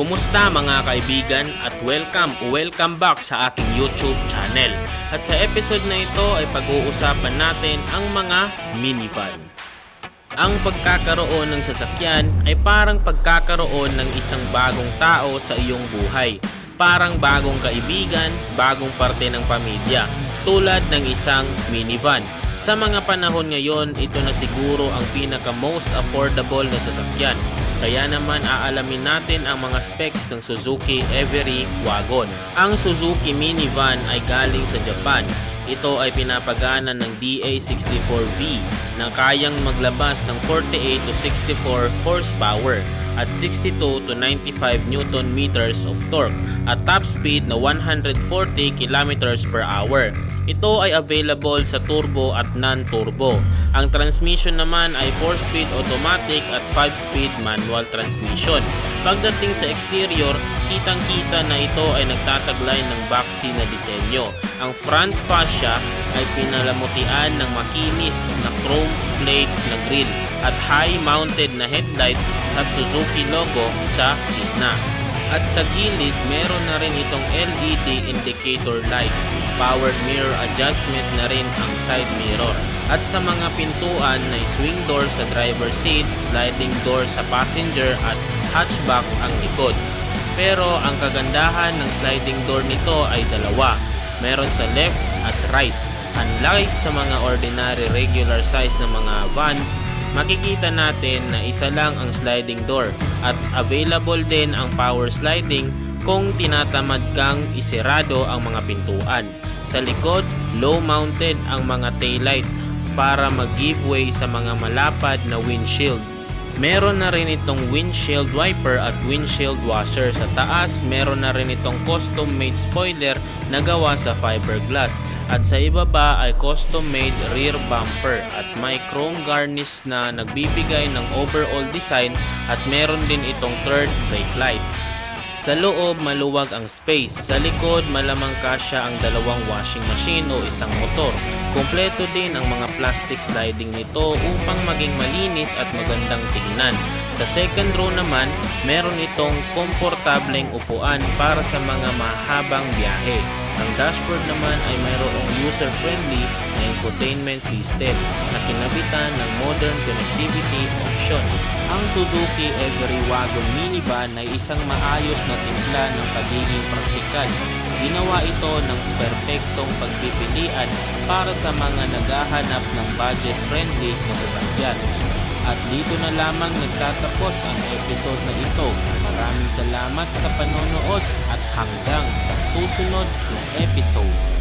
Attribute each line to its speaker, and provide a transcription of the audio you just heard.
Speaker 1: Kumusta mga kaibigan at welcome back sa aking YouTube channel. At sa episode na ito ay pag-uusapan natin ang mga minivan. Ang pagkakaroon ng sasakyan ay parang pagkakaroon ng isang bagong tao sa iyong buhay. Parang bagong kaibigan, bagong parte ng pamilya, tulad ng isang minivan. Sa mga panahon ngayon, ito na siguro ang pinaka-most affordable na sasakyan. Kaya naman aalamin natin ang mga specs ng Suzuki Every Wagon. Ang Suzuki minivan ay galing sa Japan. Ito ay pinapagana ng DA64V na kayang maglabas ng 48 to 64 horsepower at 62 to 95 Newton meters of torque at top speed na 140 kilometers per hour. Ito ay available sa turbo at non-turbo. Ang transmission naman ay 4-speed automatic at 5-speed manual transmission. Pagdating sa exterior, kitang-kita na ito ay nagtataglay ng boxy na disenyo. Ang front fascia ay pinalamutian ng makinis na chrome plate na grille at high-mounted na headlights at Suzuki logo sa gitna. At sa gilid, meron na rin itong LED indicator light. Powered mirror adjustment na rin ang side mirror. At sa mga pintuan na swing door sa driver seat, sliding door sa passenger at hatchback ang likod. Pero ang kagandahan ng sliding door nito ay dalawa. Meron sa left at right. Unlike sa mga ordinary regular size na mga vans, makikita natin na isa lang ang sliding door at available din ang power sliding kung tinatamad kang isirado ang mga pintuan. Sa likod, low-mounted ang mga taillight para mag-giveaway sa mga malapad na windshield. Meron na rin itong windshield wiper at windshield washer. Sa taas, meron na rin itong custom-made spoiler na gawa sa fiberglass. At sa ibaba ay custom-made rear bumper at may chrome garnish na nagbibigay ng overall design at meron din itong third brake light. Sa loob, maluwag ang space. Sa likod, malamang kasya ang dalawang washing machine o isang motor. Kompleto din ang mga plastic sliding nito upang maging malinis at magandang tingnan. Sa second row naman, meron itong komportableng upuan para sa mga mahabang biyahe. Ang dashboard naman ay mayroong user-friendly na infotainment system na kinabitan ng modern connectivity option. Ang Suzuki Every Wagon minivan ay isang maayos na timpla ng pagiging praktikal. Ginawa ito ng perpektong pagpipilian para sa mga naghahanap ng budget-friendly na sasakyan. At dito na lamang nagtatapos ang episode na ito. Maraming salamat sa panonood at hanggang sa susunod na episode.